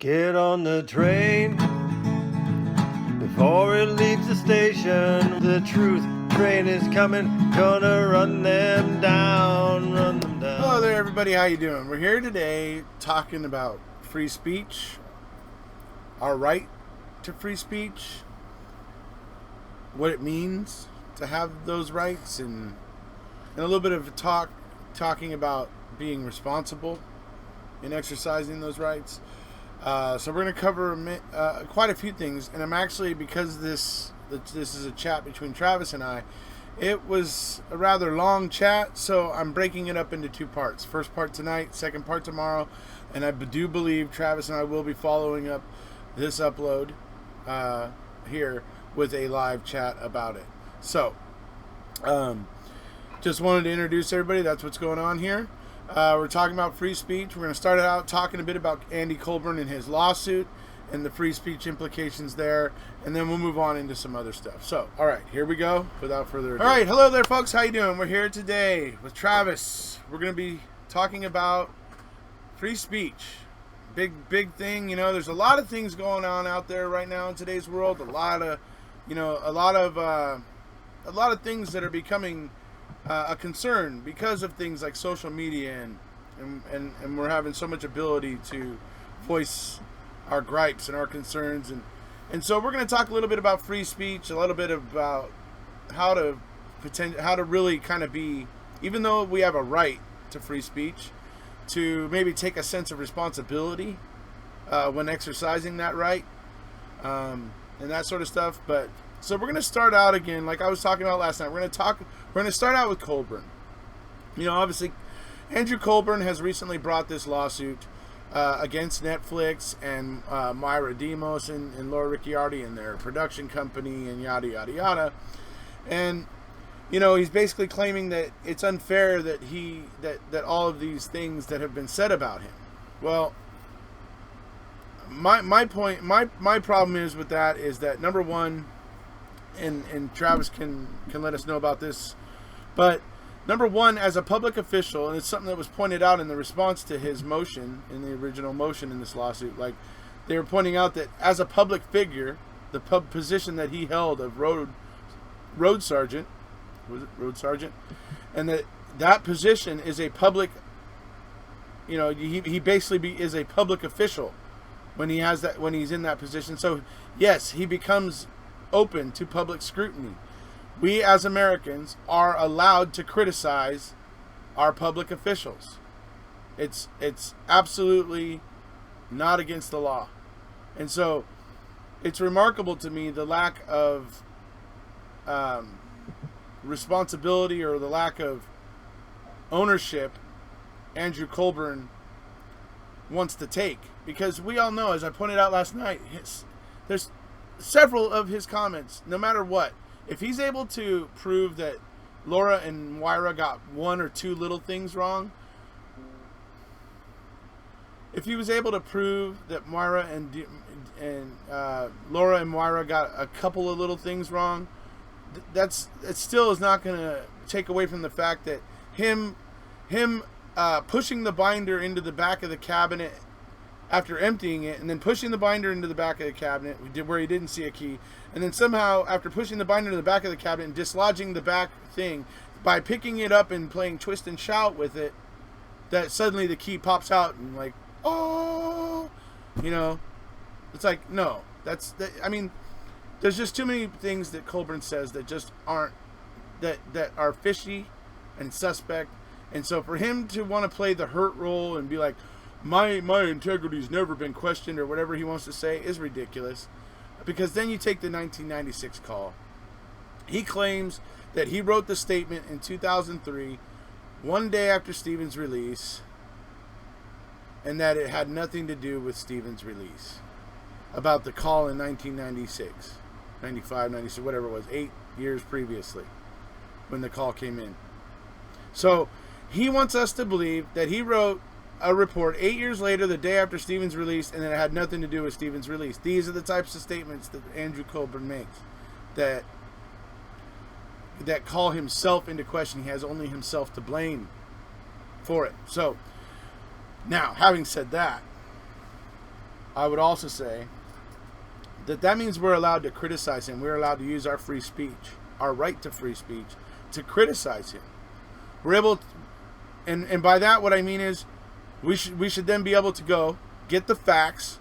Get on the train before it leaves the station. The truth train is coming, gonna run them down, run them down. Hello there, everybody. How you doing? We're here today talking about free speech, our right to free speech, what it means to have those rights, and a little bit of talking about being responsible in exercising those rights. So we're going to cover quite a few things, and I'm actually, because this is a chat between Travis and I, it was a rather long chat, so I'm breaking it up into two parts. First part tonight, second part tomorrow, and I do believe Travis and I will be following up this upload here with a live chat about it. So, just wanted to introduce everybody. That's what's going on here. We're talking about free speech. We're going to start out talking a bit about Andy Colburn and his lawsuit and the free speech implications there, and then we'll move on into some other stuff. So, all right, here we go. Without further ado. All right, hello there, folks. How you doing? We're here today with Travis. We're going to be talking about free speech. Big thing. You know, there's a lot of things going on out there right now in today's world. A lot of things that are becoming a concern because of things like social media, and we're having so much ability to voice our gripes and our concerns, and so we're going to talk a little bit about free speech, a little bit about how to really kind of be, even though we have a right to free speech, to maybe take a sense of responsibility when exercising that right, and that sort of stuff. But so we're going to start out again, like I was talking about last night. We're going to start out with Colburn. You know, obviously, Andrew Colburn has recently brought this lawsuit against Netflix and Myra Demos and Laura Ricciardi and their production company and yada, yada, yada. And, you know, he's basically claiming that it's unfair that that all of these things that have been said about him. Well, my problem is with that is that, number one, and Travis can let us know about this, but number one, as a public official, and it's something that was pointed out in the response to his motion, in the original motion in this lawsuit, like they were pointing out that as a public figure, the position that he held of road sergeant, and that position is a public, you know, he basically is a public official when he's in that position. So yes, he becomes open to public scrutiny. We as Americans are allowed to criticize our public officials. It's absolutely not against the law. And so it's remarkable to me the lack of responsibility, or the lack of ownership Andrew Colburn wants to take, because we all know, as I pointed out last night, there's several of his comments, no matter what, if he's able to prove that Laura and Myra got one or two little things wrong, if he was able to prove that Myra and Laura and Myra got a couple of little things wrong, it still is not going to take away from the fact that him pushing the binder into the back of the cabinet after emptying it, and then pushing the binder into the back of the cabinet where he didn't see a key, and then somehow after pushing the binder into the back of the cabinet and dislodging the back thing, by picking it up and playing twist and shout with it, that suddenly the key pops out and like, oh, you know, it's like, no, I mean, there's just too many things that Colburn says that just aren't, that are fishy and suspect. And so for him to want to play the hurt role and be like, my integrity's never been questioned, or whatever he wants to say, is ridiculous. Because then you take the 1996 call. He claims that he wrote the statement in 2003, one day after Stephen's release, and that it had nothing to do with Stephen's release. About the call in 1996, 95, 96, whatever it was, 8 years previously, when the call came in. So he wants us to believe that he wrote a report 8 years later, the day after Stephen's release, and that it had nothing to do with Stephen's release. These are the types of statements that Andrew Colburn makes that call himself into question. He has only himself to blame for it. So, now, having said that, I would also say that means we're allowed to criticize him. We're allowed to use our free speech, our right to free speech, to criticize him. We're able to, and by that what I mean is we should then be able to go get the facts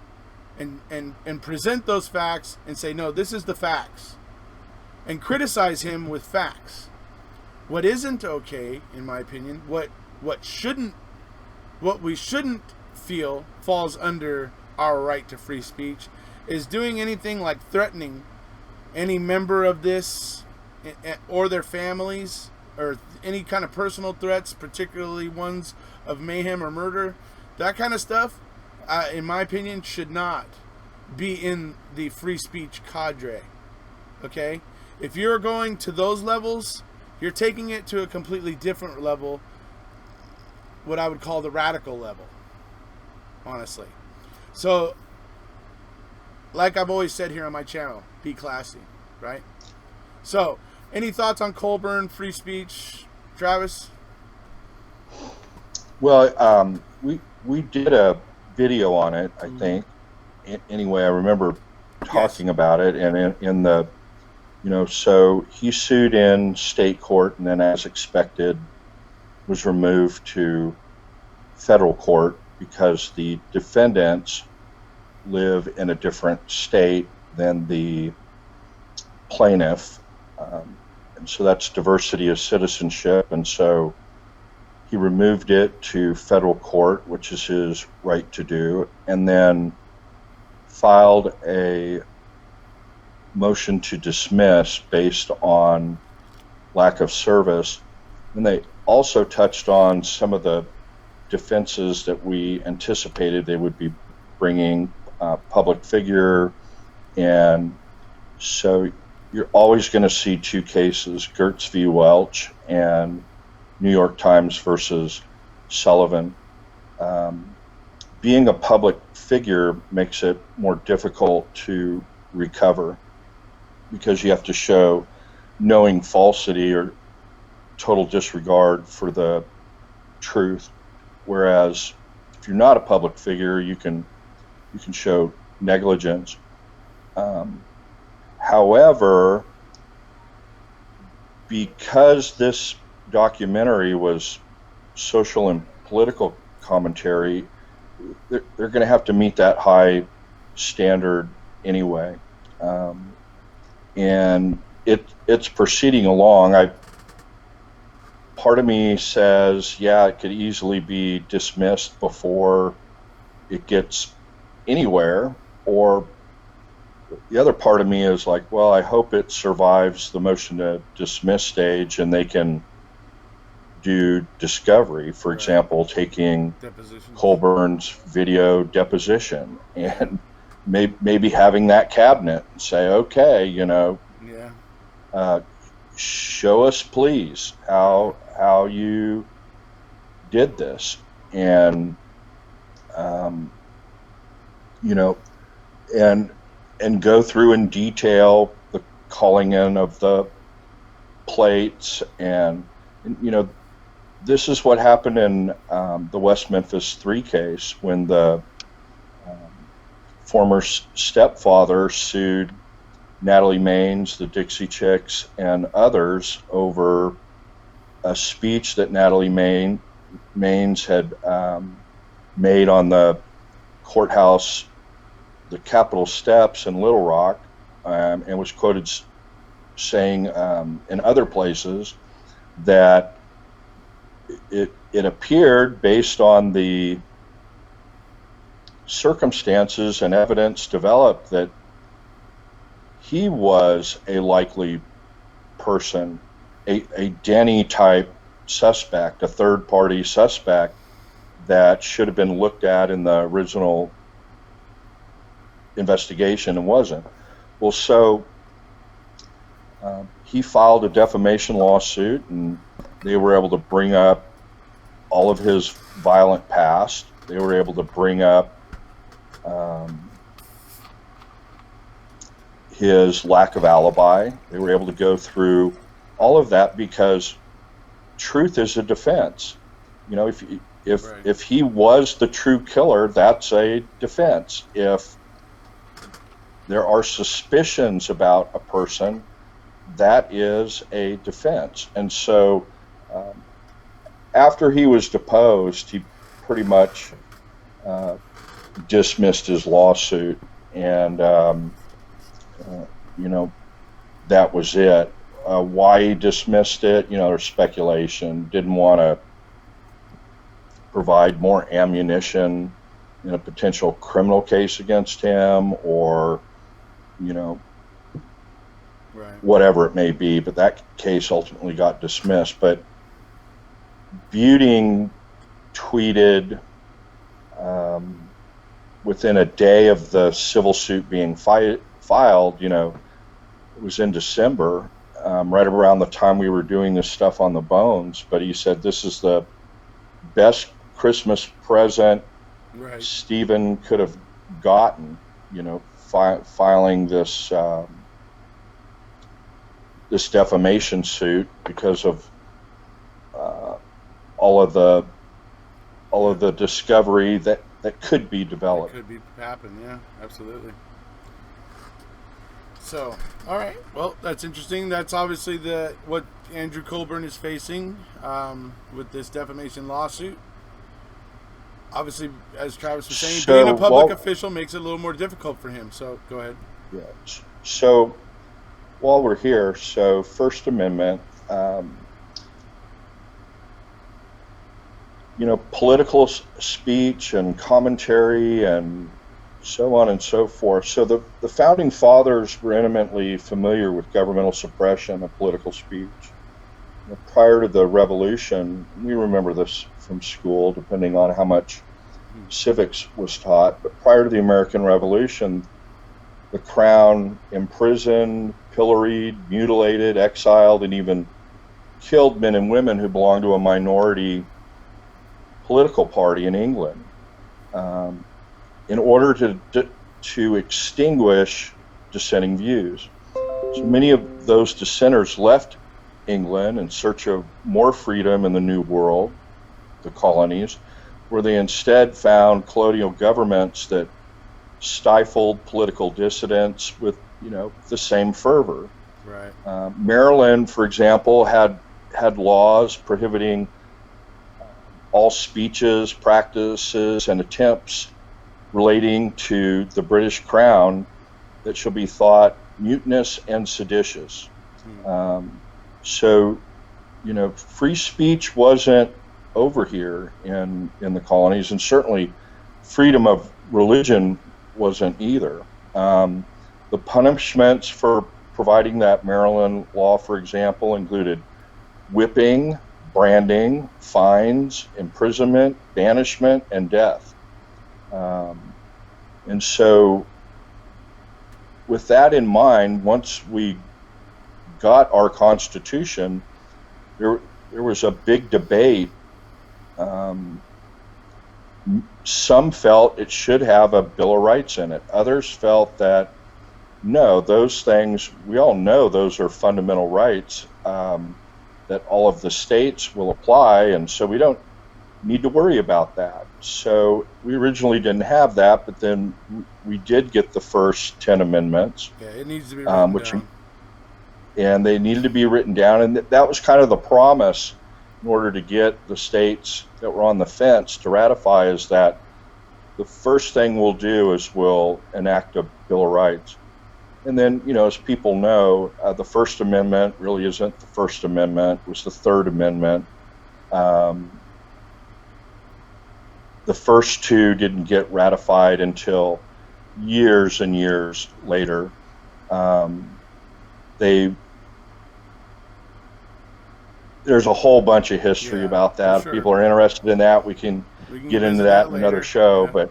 and present those facts and say, no, this is the facts, and criticize him with facts. What isn't okay, in my opinion, what we shouldn't feel falls under our right to free speech, is doing anything like threatening any member of this or their families, or any kind of personal threats, particularly ones of mayhem or murder. That kind of stuff, in my opinion, should not be in the free speech cadre. Okay? If you're going to those levels, you're taking it to a completely different level, what I would call the radical level, honestly. So, like I've always said here on my channel, be classy, right? So, any thoughts on Colburn, free speech, Travis? Well, we did a video on it, I think. Anyway, I remember talking about it, and in the, so he sued in state court, and then, as expected, was removed to federal court because the defendants live in a different state than the plaintiff, and so that's diversity of citizenship, and so he removed it to federal court, which is his right to do, and then filed a motion to dismiss based on lack of service. And they also touched on some of the defenses that we anticipated they would be bringing, public figure, and so you're always going to see two cases, Gertz v. Welch and New York Times versus Sullivan. Being a public figure makes it more difficult to recover because you have to show knowing falsity or total disregard for the truth, whereas if you're not a public figure, you can show negligence. However, because this documentary was social and political commentary, they're going to have to meet that high standard anyway, and it's proceeding along. Part of me says, yeah, it could easily be dismissed before it gets anywhere, or the other part of me is like, well, I hope it survives the motion to dismiss stage and they can do discovery, for example, taking Colburn's video deposition and maybe having that cabinet and say, okay, show us please how you did this, and and go through in detail the calling in of the plates, and this is what happened in the West Memphis 3 case when the former stepfather sued Natalie Maines, the Dixie Chicks, and others over a speech that Natalie Maines had made on the courthouse, the Capitol steps in Little Rock, and was quoted saying in other places that it appeared, based on the circumstances and evidence developed, that he was a likely person, a Denny type suspect, a third party suspect that should have been looked at in the original investigation and wasn't. Well, so he filed a defamation lawsuit, and they were able to bring up all of his violent past. They were able to bring up his lack of alibi. They were able to go through all of that because truth is a defense. If he was the true killer, that's a defense. If there are suspicions about a person, that is a defense. And so after he was deposed, he pretty much dismissed his lawsuit, and that was it. Why he dismissed it, there's speculation. Didn't want to provide more ammunition in a potential criminal case against him, or whatever it may be. But that case ultimately got dismissed. But Buting tweeted within a day of the civil suit being filed, it was in December, right around the time we were doing this stuff on the Bones, but he said, "This is the best Christmas present Stephen could have gotten," filing this this defamation suit because of all of the discovery that could be developed. It could happen, yeah, absolutely. So, all right, well, that's interesting. That's obviously what Andrew Colburn is facing with this defamation lawsuit. Obviously, as Travis was saying, being a public official makes it a little more difficult for him. So, go ahead. Yeah. So, while we're here, First Amendment, political speech and commentary and so on and so forth. So the founding fathers were intimately familiar with governmental suppression of political speech. Prior to the revolution, we remember this from school, depending on how much civics was taught, but prior to the American Revolution, the crown imprisoned, pilloried, mutilated, exiled, and even killed men and women who belonged to a minority political party in England, in order to extinguish dissenting views. So many of those dissenters left England in search of more freedom in the New World, the colonies, where they instead found colonial governments that stifled political dissidents with, the same fervor. Right. Maryland, for example, had laws prohibiting all speeches, practices, and attempts relating to the British Crown that shall be thought mutinous and seditious. So, free speech wasn't over here in the colonies, and certainly freedom of religion wasn't either. The punishments for providing that Maryland law, for example, included whipping, branding, fines, imprisonment, banishment, and death. And so with that in mind, once we got our Constitution, there was a big debate. Some felt it should have a Bill of Rights in it. Others felt that, no, those things, we all know those are fundamental rights, that all of the states will apply, and so we don't need to worry about that. So we originally didn't have that, but then we did get the first 10 amendments. Yeah, it needs to be written down. And they needed to be written down, and that was kind of the promise in order to get the states that were on the fence to ratify, is that the first thing we'll do is we'll enact a Bill of Rights. And then, as people know, the First Amendment really isn't the First Amendment. It was the Third Amendment. The first two didn't get ratified until years and years later. There's a whole bunch of history about that. Sure. If people are interested in that, we can get into that in another show. Yeah.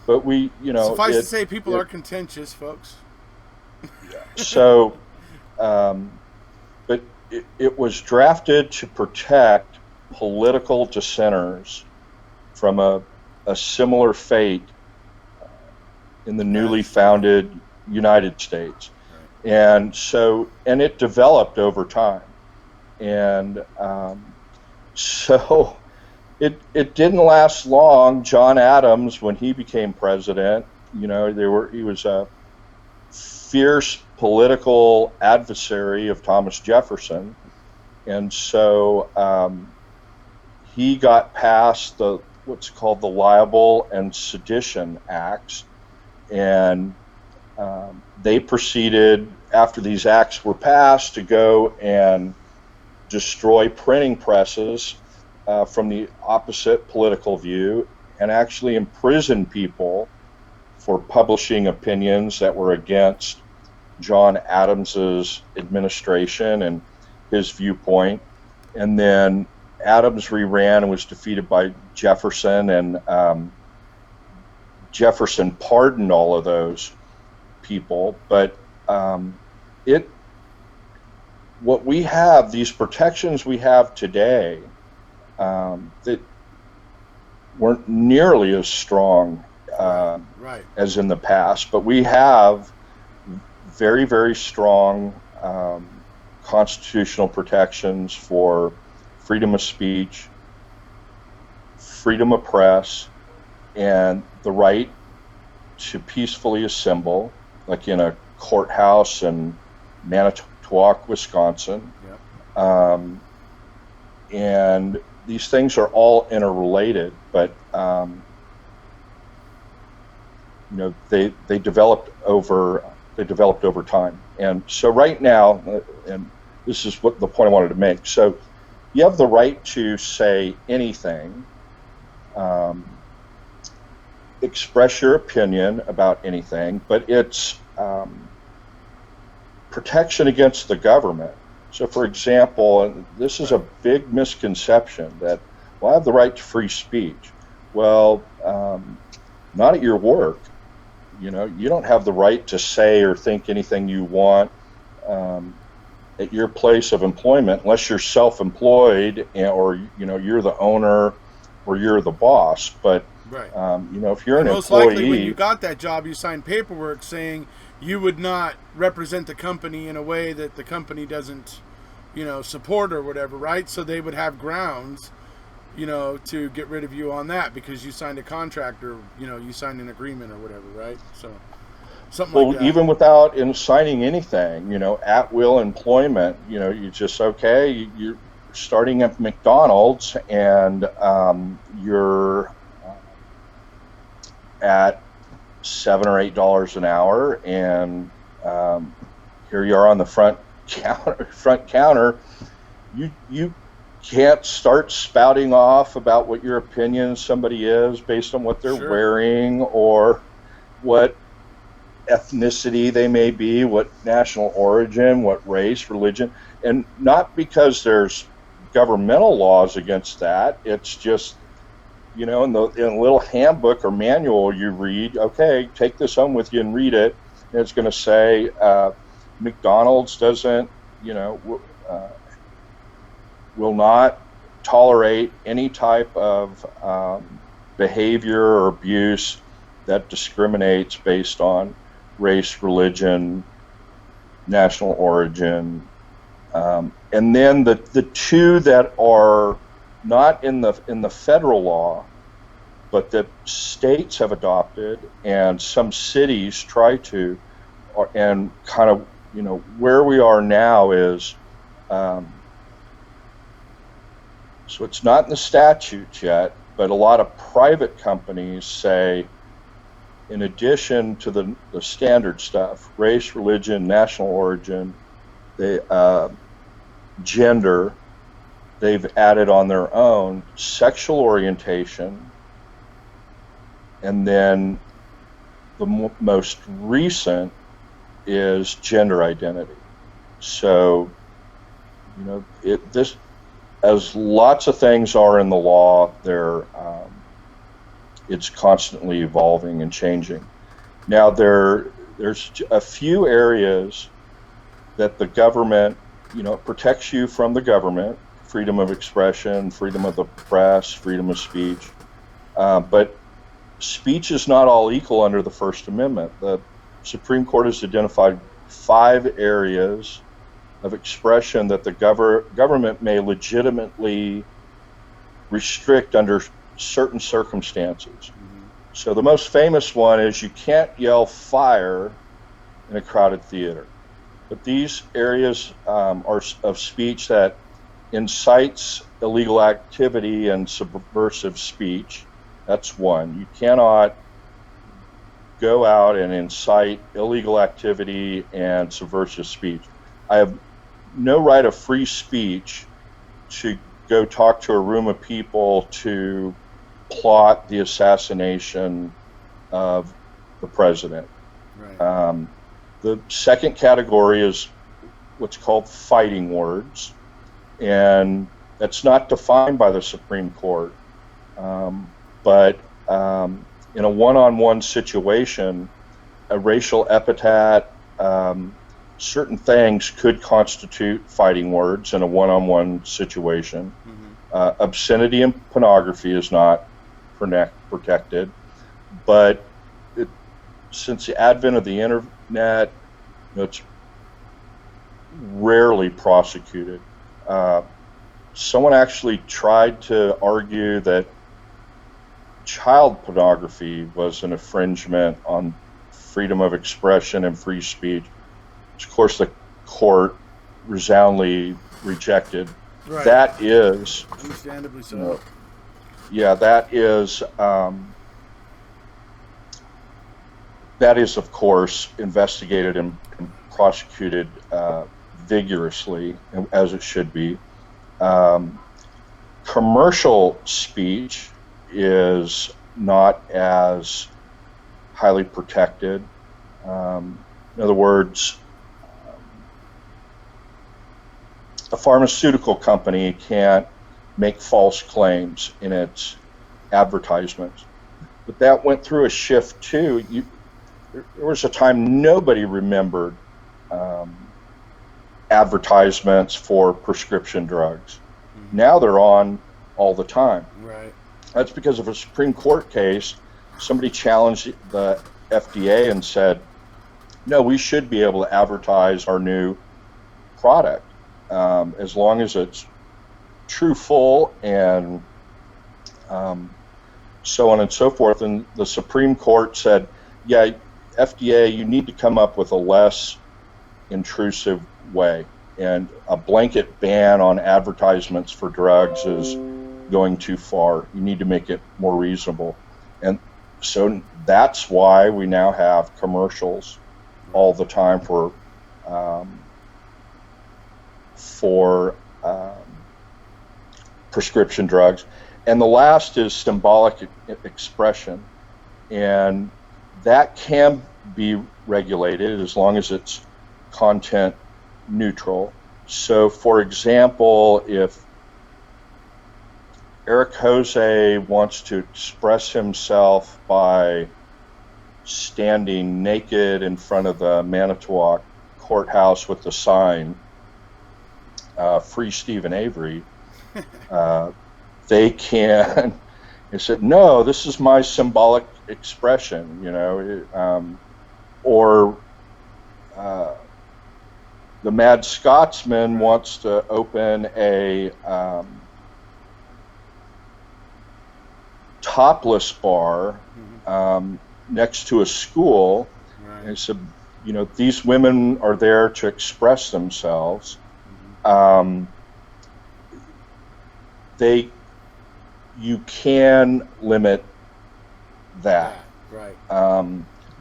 But we, suffice to say, people are contentious, folks. So, but it was drafted to protect political dissenters from a similar fate in the newly founded United States. Right. And it developed over time. And so It didn't last long. John Adams, when he became president, he was a fierce political adversary of Thomas Jefferson, and so he got passed what's called the Libel and Sedition Acts, and they proceeded, after these acts were passed, to go and destroy printing presses from the opposite political view, and actually imprison people for publishing opinions that were against John Adams's administration and his viewpoint. And then Adams reran and was defeated by Jefferson, and Jefferson pardoned all of those people. But what we have, these protections we have today, that weren't nearly as strong right. as in the past, but we have very, very strong constitutional protections for freedom of speech, freedom of press, and the right to peacefully assemble, like in a courthouse in Manitowoc, Wisconsin. Yep. And these things are all interrelated, but they developed over time. And so right now, and this is what the point I wanted to make. So you have the right to say anything, express your opinion about anything, but it's protection against the government. So, for example, and this is a big misconception that, well, I have the right to free speech. Well, not at your work. You don't have the right to say or think anything you want at your place of employment unless you're self-employed, or you're the owner or you're the boss. But right. If you're an most employee, likely when you got that job, you signed paperwork saying you would not represent the company in a way that the company doesn't, support or whatever, right? So they would have grounds, to get rid of you on that because you signed a contract or, you signed an agreement or whatever, right? So something like that. Even without signing anything, at will employment, you just, you're starting at McDonald's and you're at $7 or $8 an hour, and here you are on the front counter. You can't start spouting off about what your opinion somebody is based on what they're Sure. wearing or what ethnicity they may be, what national origin, what race, religion, and not because there's governmental laws against that. It's just, in a little handbook or manual you read, take this home with you and read it, and it's going to say McDonald's doesn't, will not tolerate any type of behavior or abuse that discriminates based on race, religion, national origin. And then the two that are not in the federal law, but that states have adopted and some cities try to, and kind of, where we are now is, so it's not in the statutes yet, but a lot of private companies say, in addition to the standard stuff, race, religion, national origin, gender, they've added on their own sexual orientation, and then the most recent is gender identity. So, as lots of things are in the law, it's constantly evolving and changing. Now, there's a few areas that the government, protects you from the government: freedom of expression, freedom of the press, freedom of speech. But speech is not all equal under the First Amendment. The Supreme Court has identified 5 areas of expression that the government may legitimately restrict under certain circumstances. So the most famous one is you can't yell fire in a crowded theater. But these areas are of speech that incites illegal activity and subversive speech. That's one. You cannot go out and incite illegal activity and subversive speech. I have no right of free speech to go talk to a room of people to plot the assassination of the president. Right. The second category is what's called fighting words, and that's not defined by the Supreme Court. But in a one-on-one situation, a racial epithet, certain things could constitute fighting words in a one-on-one situation. Obscenity and pornography is not protected, but since the advent of the internet, it's rarely prosecuted. Someone actually tried to argue that child pornography was an infringement on freedom of expression and free speech, which of course the court resoundingly rejected. Right. That is, understandably so. That is of course investigated and prosecuted vigorously, as it should be. Commercial speech is not as highly protected. In other words, a pharmaceutical company can't make false claims in its advertisements. But that went through a shift too. There was a time nobody remembered advertisements for prescription drugs. Now they're on all the time. Right. That's because of a Supreme Court case. Somebody challenged the FDA and said, no, we should be able to advertise our new product as long as it's truthful and so on and so forth. And the Supreme Court said, yeah, FDA, you need to come up with a less intrusive way. And a blanket ban on advertisements for drugs is going too far. You need to make it more reasonable. And so that's why we now have commercials all the time for prescription drugs. And the last is symbolic expression. And that can be regulated as long as it's content neutral. So, for example, if Erekose wants to express himself by standing naked in front of the Manitowoc courthouse with the sign, Free Stephen Avery, they can, they said, no, this is my symbolic expression, you know, or the Mad Scotsman wants to open a topless bar next to a school. Right. And said, you know, these women are there to express themselves. You can limit that. Right.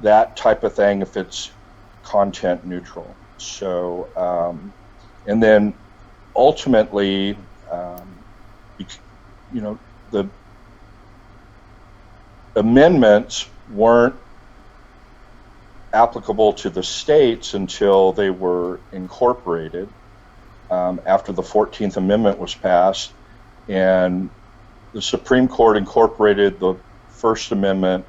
That type of thing if it's content neutral. So, and then ultimately, you know, the amendments weren't applicable to the states until they were incorporated after the 14th Amendment was passed, and the Supreme Court incorporated the First Amendment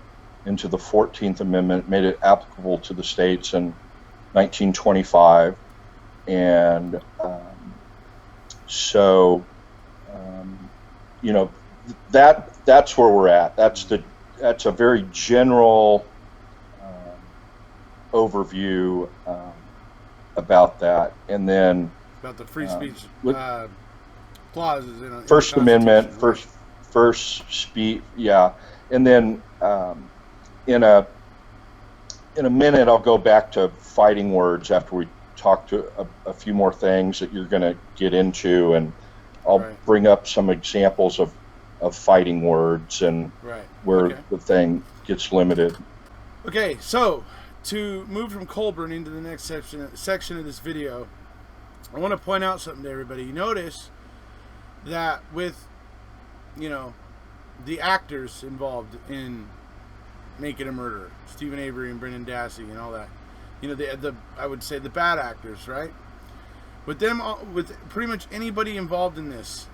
into the 14th Amendment, made it applicable to the states in 1925, and so you know, that's where we're at. That's a very general overview about that, and then about the free speech clauses in First the Amendment, Constitution, first speech, yeah, and then in a minute I'll go back to fighting words after we talk to a few more things that you're going to get into, and I'll bring up some examples of fighting words and where the thing gets limited. Okay, so to move from Colburn into the next section of this video, I want to point out something to everybody. You notice that with, the actors involved in Making a Murderer, Stephen Avery and Brendan Dassey and all that, I would say the bad actors, right? With them, with pretty much anybody involved in this,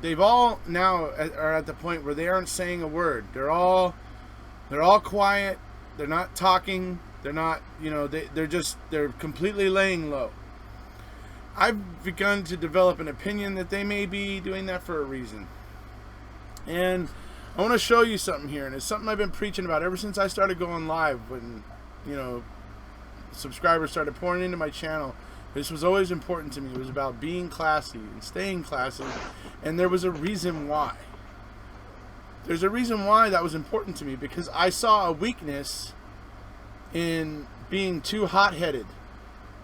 they've all now are at the point where they aren't saying a word. They're all quiet. They're not talking. They're not, they're completely laying low. I've begun to develop an opinion that they may be doing that for a reason. And I want to show you something here, and it's something I've been preaching about ever since I started going live when, subscribers started pouring into my channel. This was always important to me. It was about being classy and staying classy, and there was a reason why. There's a reason why that was important to me, because I saw a weakness in being too hot-headed.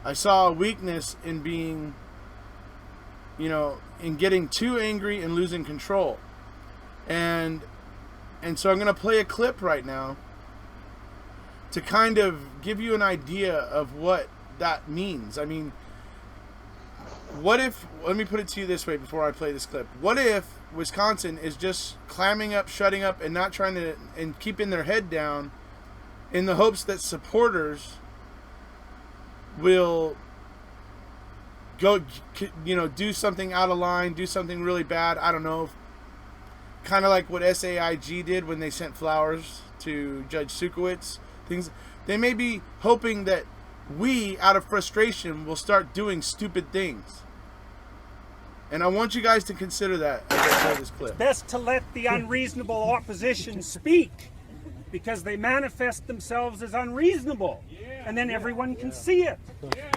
I saw a weakness in being, in getting too angry and losing control. And so I'm going to play a clip right now to kind of give you an idea of what that means. I mean, what if, let me put it to you this way before I play this clip. What if Wisconsin is just clamming up, shutting up, and not trying to, and keeping their head down in the hopes that supporters will go, do something out of line, do something really bad. I don't know. Kind of like what SAIG did when they sent flowers to Judge Sukowitz. They may be hoping that we, out of frustration, will start doing stupid things. And I want you guys to consider that as I play this clip. It's best to let the unreasonable opposition speak, because they manifest themselves as unreasonable, and then everyone can see it.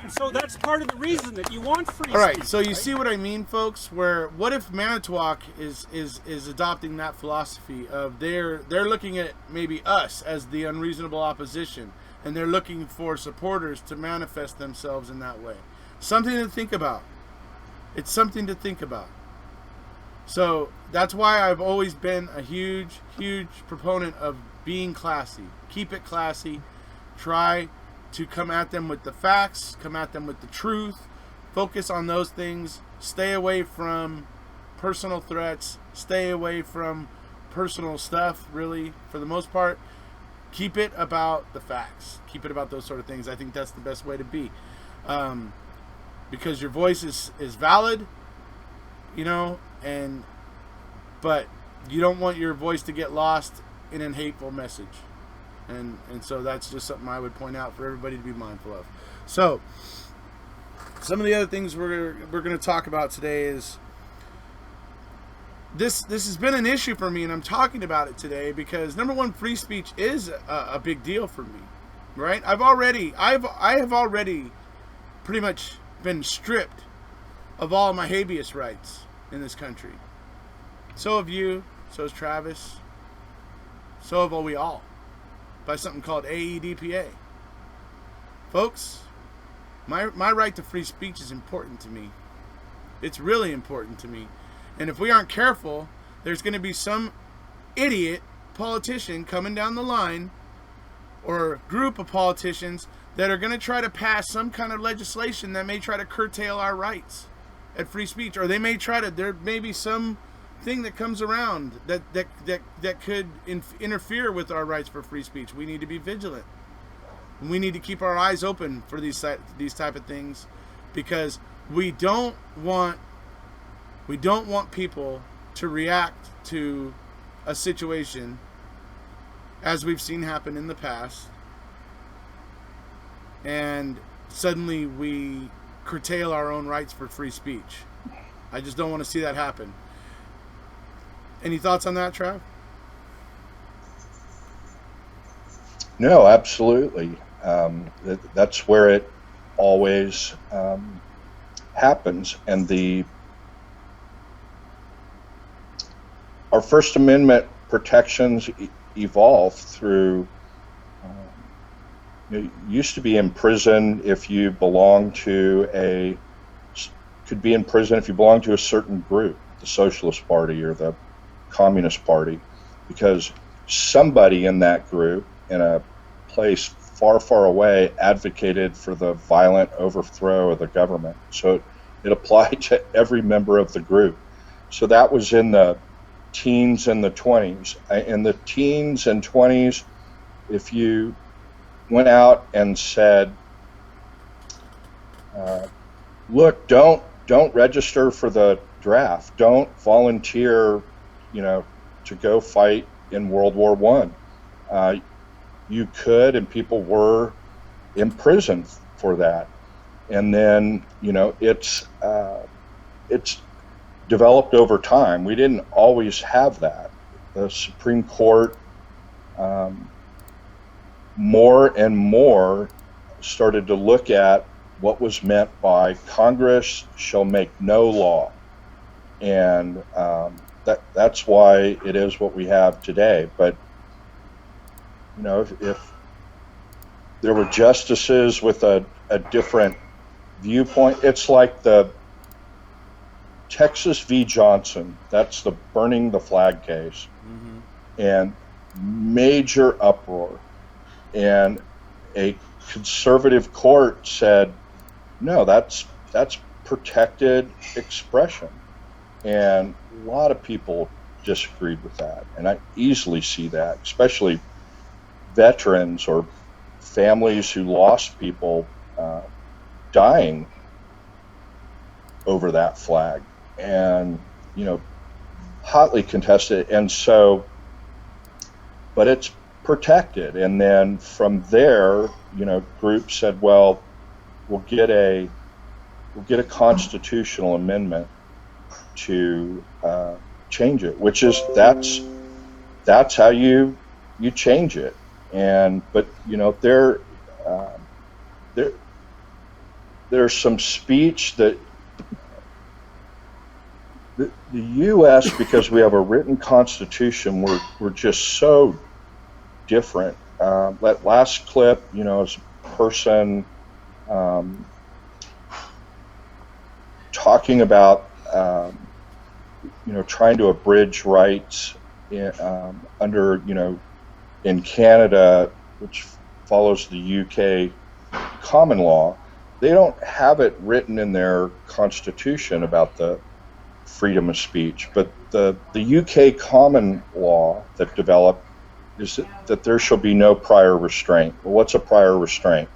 And so that's part of the reason that you want free speech. All right, so you see what I mean, folks? Where what if Manitowoc is adopting that philosophy of they're looking at maybe us as the unreasonable opposition, and they're looking for supporters to manifest themselves in that way. Something to think about. It's something to think about. So that's why I've always been a huge, huge proponent of being classy. Keep it classy. Try to come at them with the facts, come at them with the truth, focus on those things, stay away from personal threats, stay away from personal stuff, really, for the most part. Keep it about the facts. Keep it about those sort of things. I think that's the best way to be. Because your voice is valid, but you don't want your voice to get lost in a hateful message. And so that's just something I would point out for everybody to be mindful of. So some of the other things we're going to talk about today is this has been an issue for me, and I'm talking about it today because, number one, free speech is a big deal for me, right? I have already pretty much been stripped of all of my habeas rights in this country. So have you, so has Travis, so have we all, by something called AEDPA. Folks, my right to free speech is important to me. It's really important to me. And if we aren't careful, there's going to be some idiot politician coming down the line, or group of politicians that are going to try to pass some kind of legislation that may try to curtail our rights at free speech, or they may try to, there may be some thing that comes around that could interfere with our rights for free speech. We need to be vigilant. We need to keep our eyes open for these type of things, because we don't want people to react to a situation as we've seen happen in the past, and suddenly we curtail our own rights for free speech. I just don't want to see that happen. Any thoughts on that, Trav? No, absolutely. That's where it always happens, and our First Amendment protections evolved through. You used to be in prison if you belonged to could be in prison if you belonged to a certain group, the Socialist Party or the Communist Party, because somebody in that group in a place far, far away advocated for the violent overthrow of the government. So it applied to every member of the group. So that was in the teens and the 20s. In the teens and 20s, if you went out and said, look, don't register for the draft, don't volunteer, to go fight in World War I. You could, and people were imprisoned for that. And then, it's developed over time. We didn't always have that. The Supreme Court, more and more started to look at what was meant by Congress shall make no law. And that's why it is what we have today. But, if there were justices with a different viewpoint, it's like the Texas v. Johnson, that's the burning the flag case, and major uproar. And a conservative court said, no, that's protected expression. And a lot of people disagreed with that. And I easily see that, especially veterans or families who lost people dying over that flag. And, hotly contested. And so, but it's protected. And then from there, groups said, well, we'll get a constitutional amendment to change it, which is that's how you change it. And but there's some speech that the U.S., because we have a written constitution, we're just so different. That last clip, is a person talking about trying to abridge rights under in Canada, which follows the UK common law. They don't have it written in their constitution about the freedom of speech, but the UK common law that developed is that there shall be no prior restraint. Well, what's a prior restraint?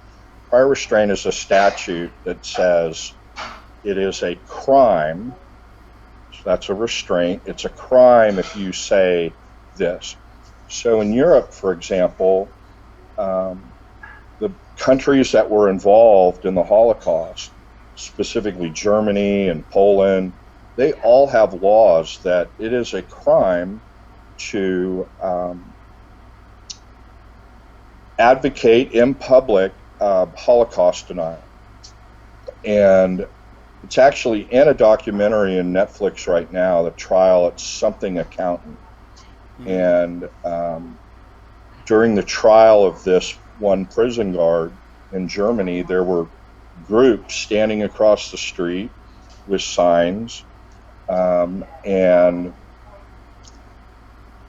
Prior restraint is a statute that says it is a crime. So that's a restraint. It's a crime if you say this. So in Europe, for example, the countries that were involved in the Holocaust, specifically Germany and Poland, they all have laws that it is a crime to advocate in public Holocaust denial. And it's actually in a documentary in Netflix right now, the trial at Something Accountant. And during the trial of this one prison guard in Germany, there were groups standing across the street with signs, and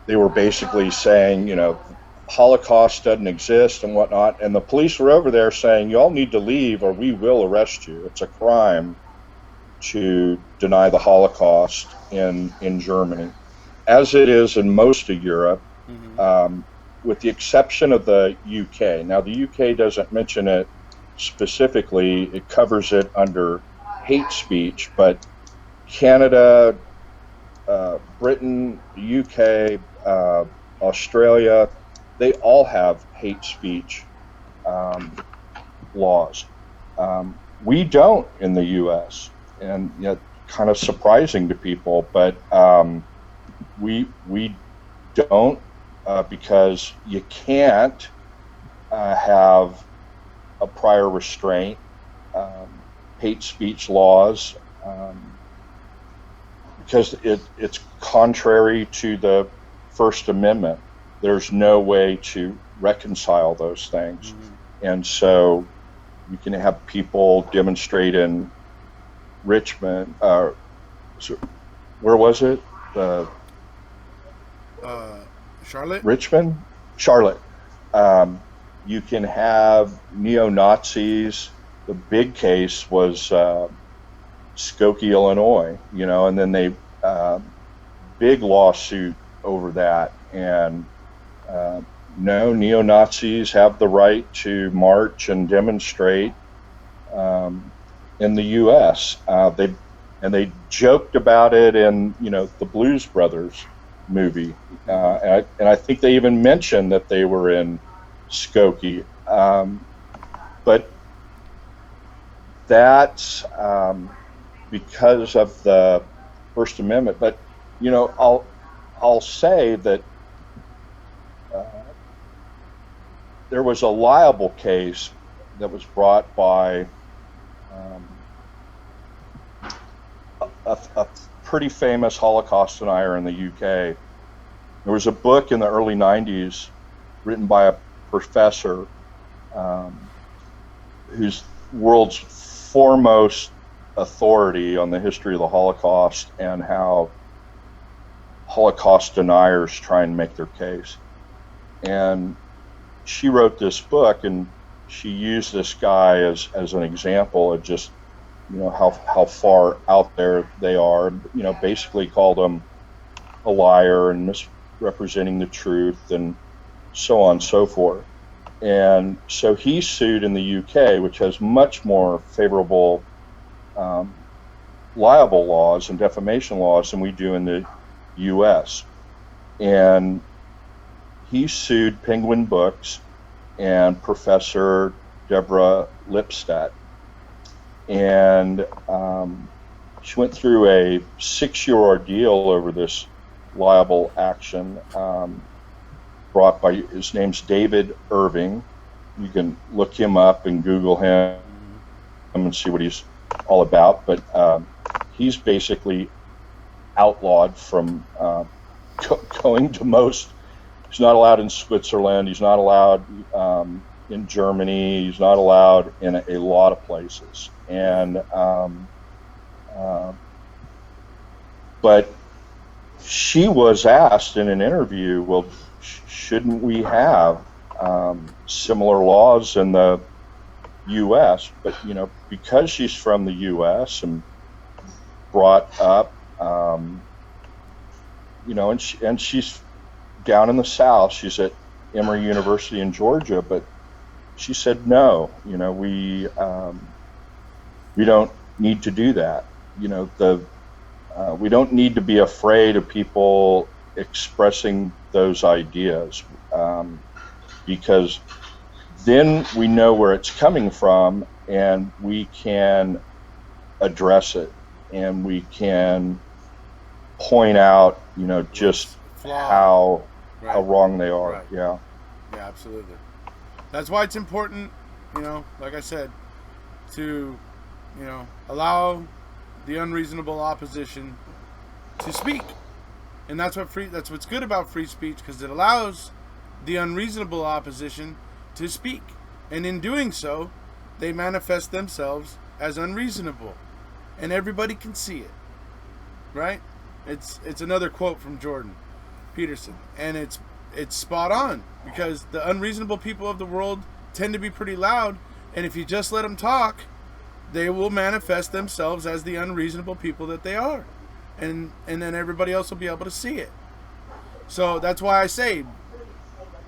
they were basically saying, Holocaust doesn't exist and whatnot. And the police were over there saying, you all need to leave or we will arrest you. It's a crime to deny the Holocaust in Germany, as it is in most of Europe, with the exception of the UK. Now, the UK doesn't mention it specifically. It covers it under hate speech, but Canada, Britain, the UK, Australia, they all have hate speech laws. We don't in the U.S., and kind of surprising to people, but we don't because you can't have a prior restraint, hate speech laws. because it's contrary to the First Amendment. There's no way to reconcile those things. And so you can have people demonstrate in Richmond, where was it? Charlotte? Richmond? Charlotte. You can have neo-Nazis. The big case was Skokie, Illinois, and then they big lawsuit over that. And no, neo-Nazis have the right to march and demonstrate in the U.S. They joked about it in the Blues Brothers movie, and I think they even mentioned that they were in Skokie, but that's because of the First Amendment. But I'll say that there was a liable case that was brought by a pretty famous Holocaust denier in the UK. There was a book in the early 90s written by a professor who's world's foremost authority on the history of the Holocaust and how Holocaust deniers try and make their case. And she wrote this book, and she used this guy as an example of just how far out there they are. Basically called him a liar and misrepresenting the truth and so on and so forth. And so he sued in the UK, which has much more favorable libel laws and defamation laws than we do in the US. And he sued Penguin Books and Professor Deborah Lipstadt. And she went through a 6-year ordeal over this libel action brought by, his name's David Irving. You can look him up and Google him and see what he's all about. But he's basically outlawed from going to most. He's not allowed in Switzerland. He's not allowed in Germany. He's not allowed in a lot of places. And but she was asked in an interview, well, shouldn't we have similar laws in the U.S.? But because she's from the U.S. and brought up, and she's down in the South. She's at Emory University in Georgia, but she said no. We don't need to do that. We don't need to be afraid of people expressing those ideas, because then we know where it's coming from and we can address it and we can point out, just how wrong they are. Right. Yeah, absolutely. That's why it's important, like I said, to allow the unreasonable opposition to speak. And that's what's good about free speech, because it allows the unreasonable opposition to speak. And in doing so, they manifest themselves as unreasonable. And everybody can see it. Right? It's another quote from Jordan Peterson. And it's spot on, because the unreasonable people of the world tend to be pretty loud, and if you just let them talk, they will manifest themselves as the unreasonable people that they are. And then everybody else will be able to see it. So that's why I say,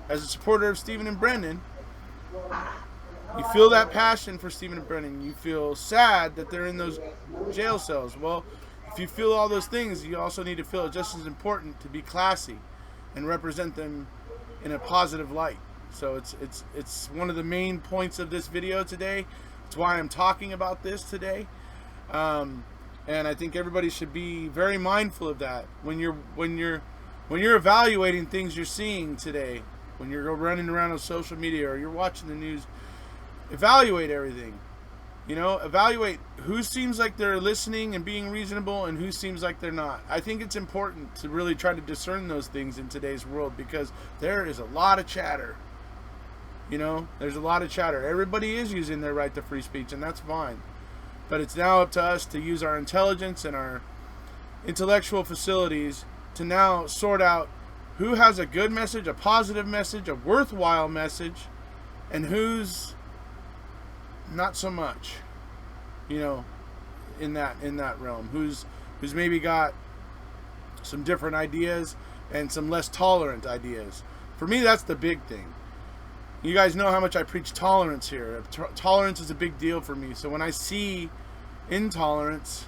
as a supporter of Stephen and Brendan, you feel that passion for Stephen and Brendan. You feel sad that they're in those jail cells. Well, if you feel all those things, you also need to feel it just as important to be classy and represent them in a positive light. So it's one of the main points of this video today. It's why I'm talking about this today. And I think everybody should be very mindful of that when you're evaluating things you're seeing today, when you're running around on social media or you're watching the news. Evaluate everything. You know, evaluate who seems like they're listening and being reasonable and who seems like they're not. I think it's important to really try to discern those things in today's world, because there is a lot of chatter. You know, there's a lot of chatter. Everybody is using their right to free speech, and that's fine. But it's now up to us to use our intelligence and our intellectual facilities to now sort out who has a good message, a positive message, a worthwhile message, and who's not so much, you know, in that realm, who's maybe got some different ideas and some less tolerant ideas. For me, that's the big thing. You guys know how much I preach tolerance here. Tolerance is a big deal for me. So when I see intolerance,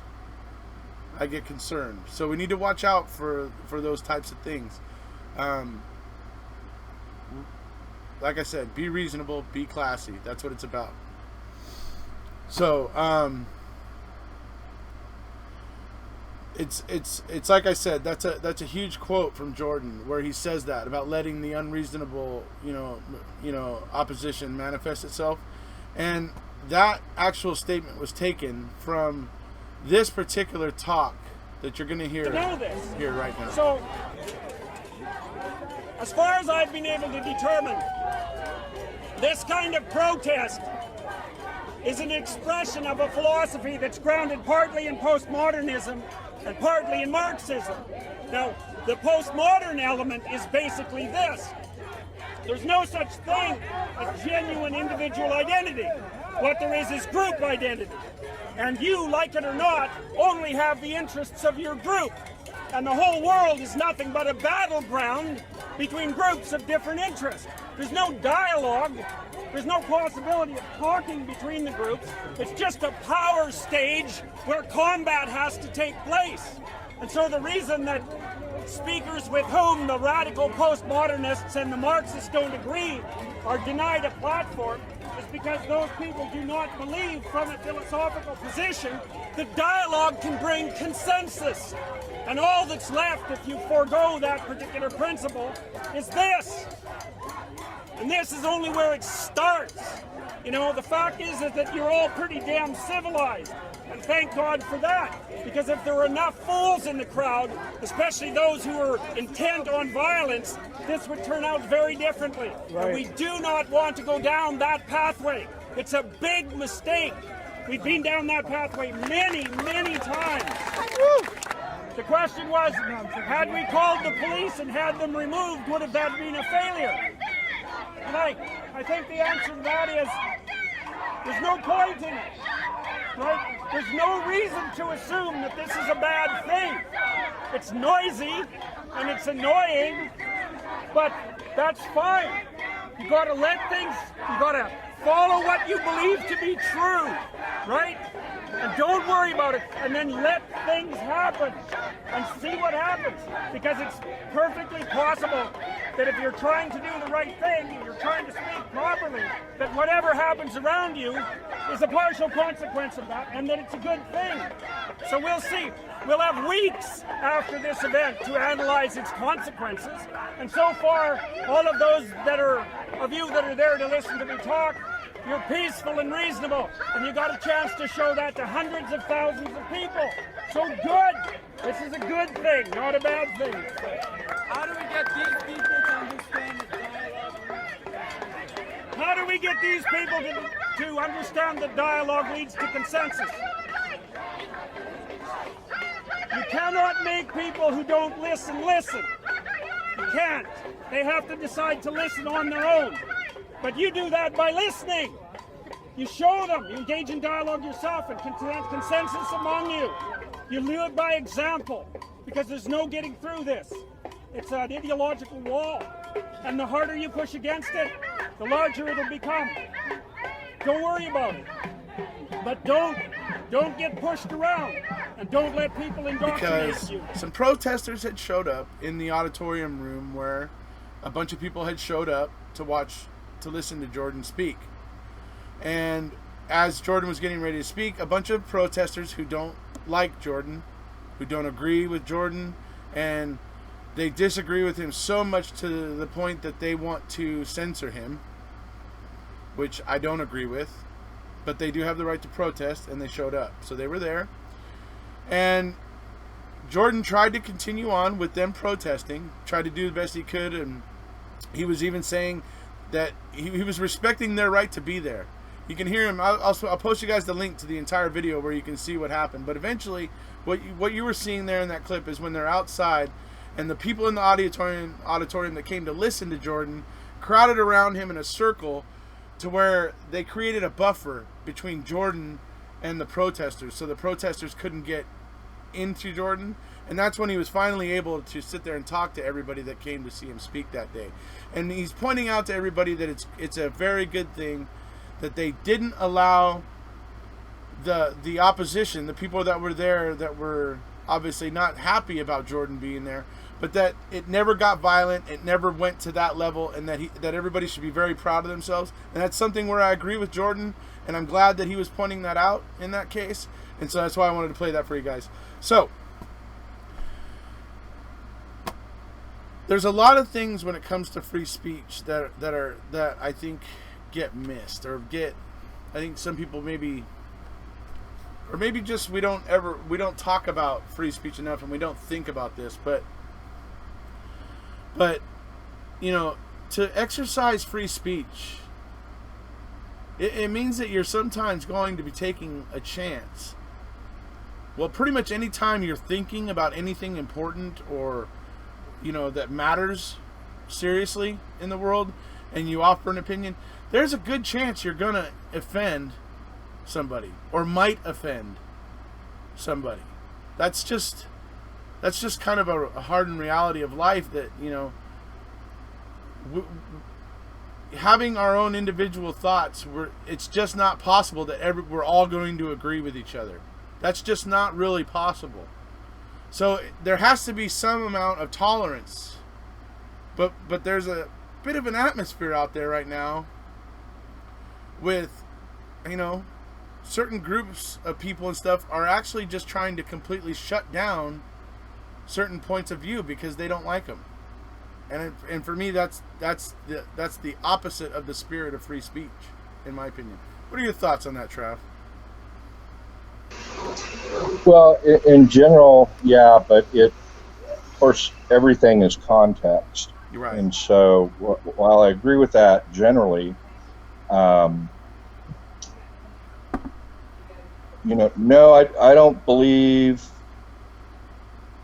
I get concerned. So we need to watch out for those types of things. Like I said, be reasonable, be classy. That's what it's about. So, it's like I said, that's a huge quote from Jordan, where he says that about letting the unreasonable, you know, opposition manifest itself. And that actual statement was taken from this particular talk that you're going to hear here right now. So, as far as I've been able to determine, this kind of protest is an expression of a philosophy that's grounded partly in postmodernism and partly in Marxism. Now, the postmodern element is basically this. There's no such thing as genuine individual identity. What there is group identity. And you, like it or not, only have the interests of your group. And the whole world is nothing but a battleground between groups of different interests. There's no dialogue. There's no possibility of talking between the groups. It's just a power stage where combat has to take place. And so the reason that speakers with whom the radical postmodernists and the Marxists don't agree are denied a platform is because those people do not believe from a philosophical position that dialogue can bring consensus. And all that's left if you forego that particular principle is this. And this is only where it starts. You know, the fact is that you're all pretty damn civilized. And thank God for that. Because if there were enough fools in the crowd, especially those who are intent on violence, this would turn out very differently. Right. And we do not want to go down that pathway. It's a big mistake. We've been down that pathway many, many times. Woo! The question was, had we called the police and had them removed, would have that been a failure? And I think the answer to that is, there's no point in it, right? There's no reason to assume that this is a bad thing. It's noisy and it's annoying, but that's fine. You gotta let things, you gotta follow what you believe to be true, right? And don't worry about it, and then let things happen and see what happens, because it's perfectly possible that if you're trying to do the right thing, and you're trying to speak properly, that whatever happens around you is a partial consequence of that, and that it's a good thing. So we'll see. We'll have weeks after this event to analyze its consequences, and so far, all of those of you that are there to listen to me talk, you're peaceful and reasonable, and you got a chance to show that to hundreds of thousands of people. So good. This is a good thing, not a bad thing. How do we get these people to understand the dialogue? How do we get these people to understand that dialogue leads to consensus? You cannot make people who don't listen. You can't. They have to decide to listen on their own. But you do that by listening. You show them. You engage in dialogue yourself and consensus among you. You do it by example, because there's no getting through this. It's an ideological wall. And the harder you push against it, the larger it'll become. Don't worry about it. But don't get pushed around. And don't let people indoctrinate you. Because some protesters had showed up in the auditorium room where a bunch of people had showed up to listen to Jordan speak. And as Jordan was getting ready to speak, a bunch of protesters who don't like Jordan, who don't agree with Jordan, and they disagree with him so much to the point that they want to censor him, which I don't agree with. but they do have the right to protest, and they showed up. So they were there. And Jordan tried to continue on with them protesting, tried to do the best he could, and he was even saying that he was respecting their right to be there. You can hear him. I'll post you guys the link to the entire video where you can see what happened. But eventually, what you were seeing there in that clip is when they're outside, and the people in the auditorium that came to listen to Jordan crowded around him in a circle to where they created a buffer between Jordan and the protesters, so the protesters couldn't get into Jordan. And that's when he was finally able to sit there and talk to everybody that came to see him speak that day. And he's pointing out to everybody that it's a very good thing that they didn't allow the opposition, the people that were there that were obviously not happy about Jordan being there, but that it never got violent, it never went to that level, and that everybody should be very proud of themselves. And that's something where I agree with Jordan, and I'm glad that he was pointing that out in that case. And so that's why I wanted to play that for you guys. So there's a lot of things when it comes to free speech that I think get missed, or I think some people maybe just we don't talk about free speech enough, and we don't think about this, but you know, to exercise free speech, it means that you're sometimes going to be taking a chance. Well, pretty much any time you're thinking about anything important, or you know, that matters seriously in the world, and you offer an opinion, there's a good chance you're gonna offend somebody, or might offend somebody. That's just kind of a hardened reality of life, that, you know, having our own individual thoughts, it's just not possible that we're all going to agree with each other. That's just not really possible. So there has to be some amount of tolerance, but there's a bit of an atmosphere out there right now with, you know, certain groups of people and stuff are actually just trying to completely shut down certain points of view because they don't like them. And for me, that's the opposite of the spirit of free speech, in my opinion. What are your thoughts on that, Trav? Well, in general, yeah, but of course, everything is context. You're right. And so, while I agree with that generally, you know, no, I don't believe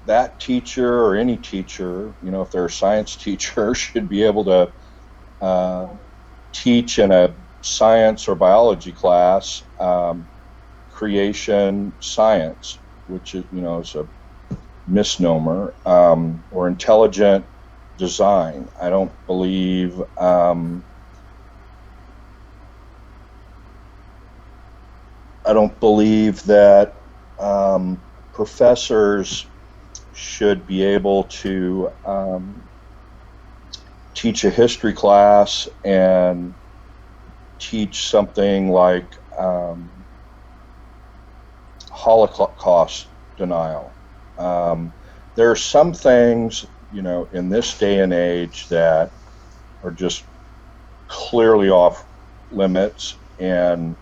that teacher, or any teacher, you know, if they're a science teacher, should be able to teach in a science or biology class creation science, which is, you know, is a misnomer, or intelligent design. I don't believe that professors should be able to teach a history class and teach something like Holocaust denial. There are some things, you know, in this day and age that are just clearly off limits, and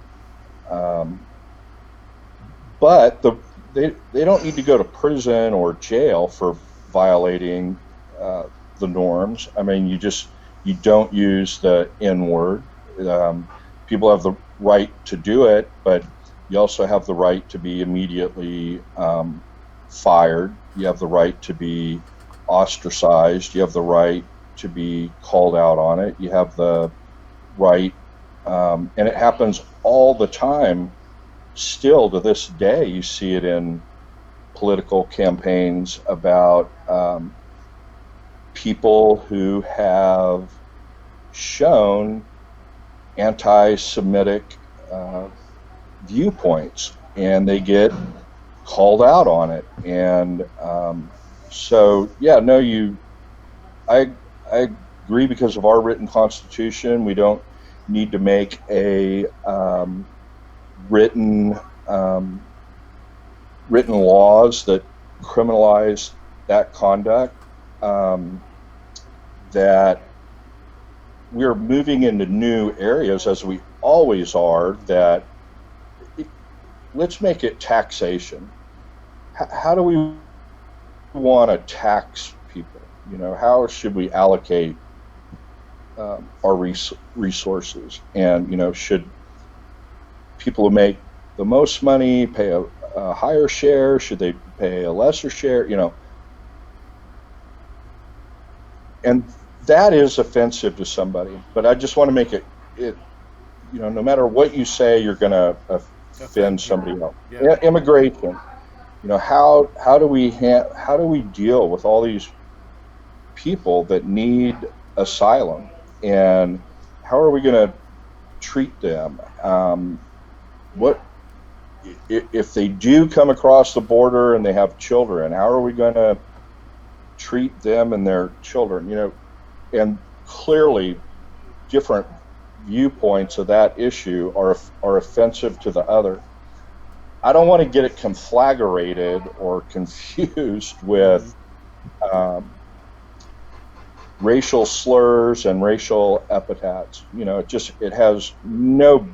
but they don't need to go to prison or jail for violating the norms. I mean, you don't use the N-word. People have the right to do it, but you also have the right to be immediately fired. You have the right to be ostracized. You have the right to be called out on it. You have the right, and it happens all the time. Still to this day, you see it in political campaigns about people who have shown anti-Semitic viewpoints, and they get called out on it. And so, yeah, no, I agree, because of our written Constitution, we don't need to make a written laws that criminalize that conduct. That we're moving into new areas, as we always are, that let's make it taxation. How do we want to tax people? You know, how should we allocate our resources? And, you know, should people who make the most money pay a higher share? Should they pay a lesser share? You know, and that is offensive to somebody. But I just want to make it, you know, no matter what you say, you're going to offend somebody else. Yeah. Immigration. You know, how do we deal with all these people that need asylum, and how are we going to treat them? What if they do come across the border and they have children? How are we going to treat them and their children? You know, and clearly, different viewpoints of that issue are offensive to the other. I don't want to get it conflagrated or confused with racial slurs and racial epithets. You know, it has no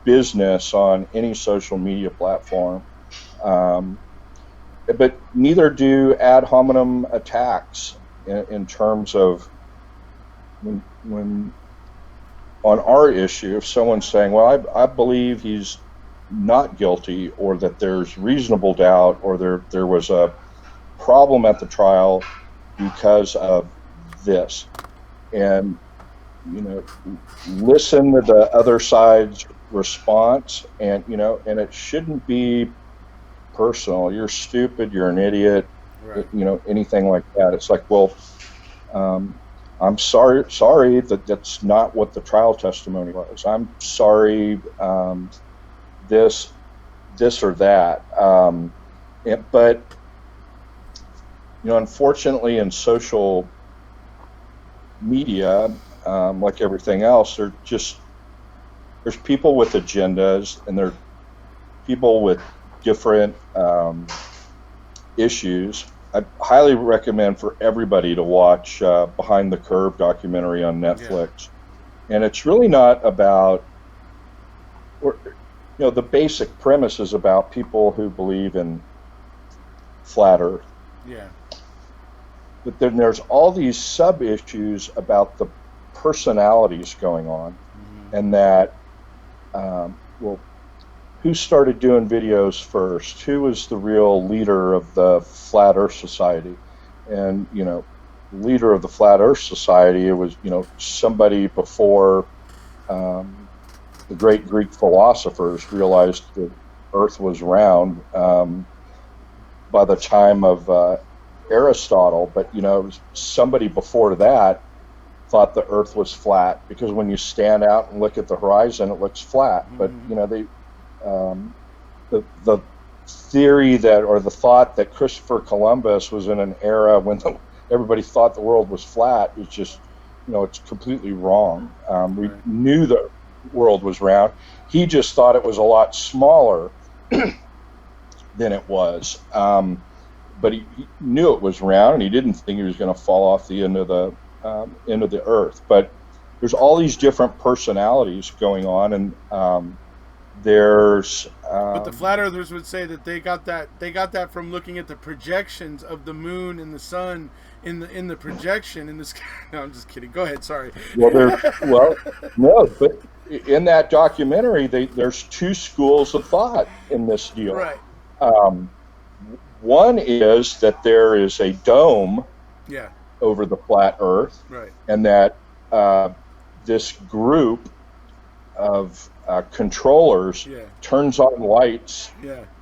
business on any social media platform. But neither do ad hominem attacks in terms of when on our issue, if someone's saying, well, I believe he's not guilty, or that there's reasonable doubt, or there was a problem at the trial because of this, and, you know, listen to the other side's response, and, you know, and it shouldn't be personal. You're stupid, you're an idiot, Right. you know, anything like that. It's like, well, I'm sorry that that's not what the trial testimony was. I'm sorry, this or that. But, you know, unfortunately in social media, like everything else, there's people with agendas, and there are people with different issues. I highly recommend for everybody to watch Behind the Curve documentary on Netflix. Yeah. And it's really not about, you know, the basic premise is about people who believe in flat Earth. Yeah. But then there's all these sub-issues about the personalities going on, and that, well, who started doing videos first? Who was the real leader of the Flat Earth Society? And, you know, leader of the Flat Earth Society, it was, you know, somebody before the great Greek philosophers realized that Earth was round by the time of Aristotle. But, you know, somebody before that thought the Earth was flat, because when you stand out and look at the horizon, it looks flat. But, you know, the theory that, or the thought that Christopher Columbus was in an era when everybody thought the world was flat is just, you know, it's completely wrong. We knew the world was round. He just thought it was a lot smaller than it was. But he knew it was round, and he didn't think he was going to fall off the end of the Earth. But there's all these different personalities going on, and there's. But the flat earthers would say that they got that from looking at the projections of the moon and the sun in the projection in the sky. No, I'm just kidding. Go ahead. Sorry. Well, no, but in that documentary, there's two schools of thought in this deal. Right. One is that there is a dome over the flat Earth, right, and that this group of controllers turns on lights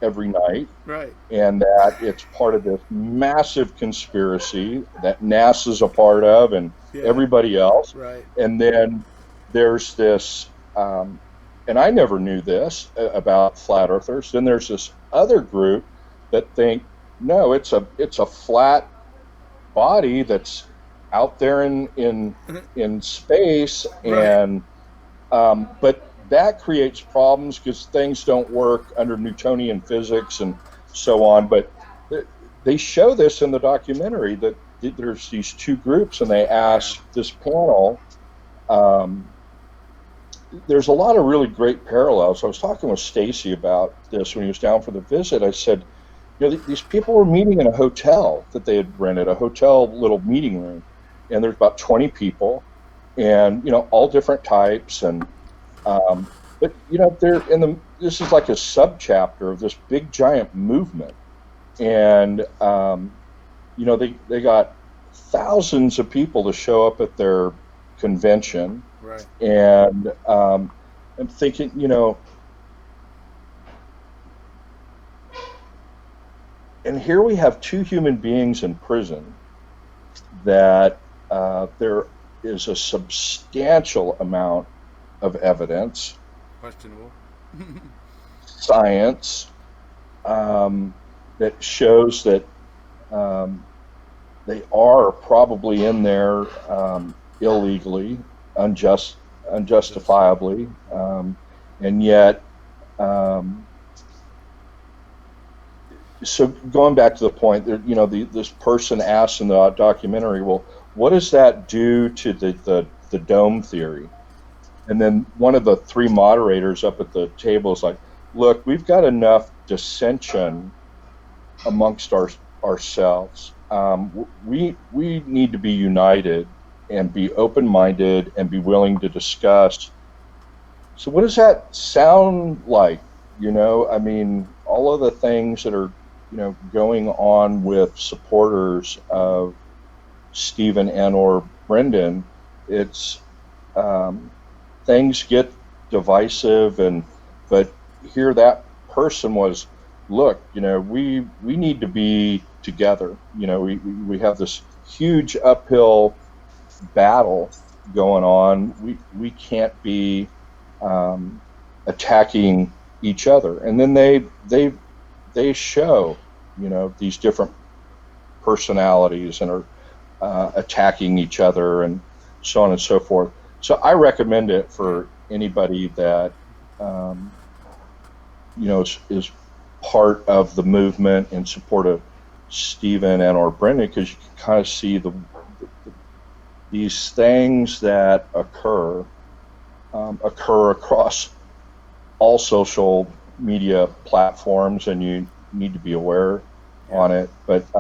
every night, right, and that it's part of this massive conspiracy that NASA's a part of, and everybody else. Right. And then there's this, and I never knew this about flat earthers. Then there's this other group that think, no, it's a flat body that's out there in space, and but that creates problems because things don't work under Newtonian physics and so on. But they show this in the documentary, that there's these two groups, and they ask this panel, there's a lot of really great parallels. I was talking with Stacy about this when he was down for the visit. I said, these people were meeting in a hotel that they had rented, a hotel little meeting room, and there's about 20 people, and all different types, and but they're in the. This is like a subchapter of this big giant movement, and they got thousands of people to show up at their convention, Right. and I'm thinking, and here we have two human beings in prison that there is a substantial amount of evidence, Questionable. science, that shows that they are probably in there illegally, unjustifiably, and yet. So going back to the point that this person asked in the documentary, well, what does that do to the dome theory? And then one of the three moderators up at the table is like, look, we've got enough dissension amongst ourselves. We need to be united and be open-minded and be willing to discuss. So what does that sound like? I mean, all of the things that are going on with supporters of Stephen and or Brendan, it's things get divisive, but here that person was, look, we need to be together. We have this huge uphill battle going on. We can't be attacking each other. And then they show these different personalities and are attacking each other and so on and so forth. So I recommend it for anybody that is part of the movement in support of Stephen and or Brendan, because you can kind of see these things that occur across all social media platforms, and you need to be aware on it. But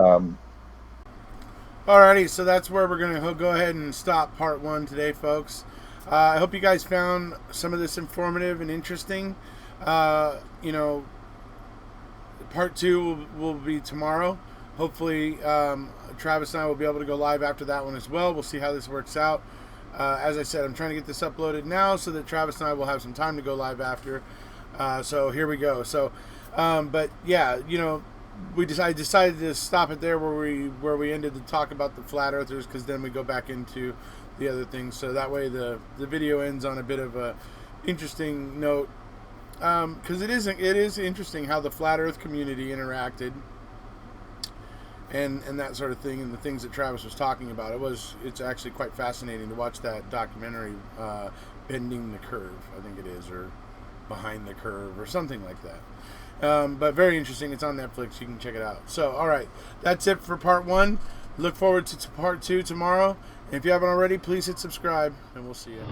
Alrighty, so that's where we're going to go ahead and stop part one today, folks. I hope you guys found some of this informative and interesting. Part two will be tomorrow. Hopefully, Travis and I will be able to go live after that one as well. We'll see how this works out. As I said, I'm trying to get this uploaded now so that Travis and I will have some time to go live after. So here we go. So, but yeah, we decided to stop it there where we ended the talk about the flat earthers, because then we go back into the other things. So that way the video ends on a bit of a interesting note, because it is interesting how the flat earth community interacted and that sort of thing, and the things that Travis was talking about. It's actually quite fascinating to watch that documentary, Bending the Curve, I think it is, or Behind the Curve, or something like that. But very interesting. It's on Netflix. You can check it out. So, all right, that's it for part one. Look forward to part two tomorrow. And if you haven't already, please hit subscribe, and we'll see you.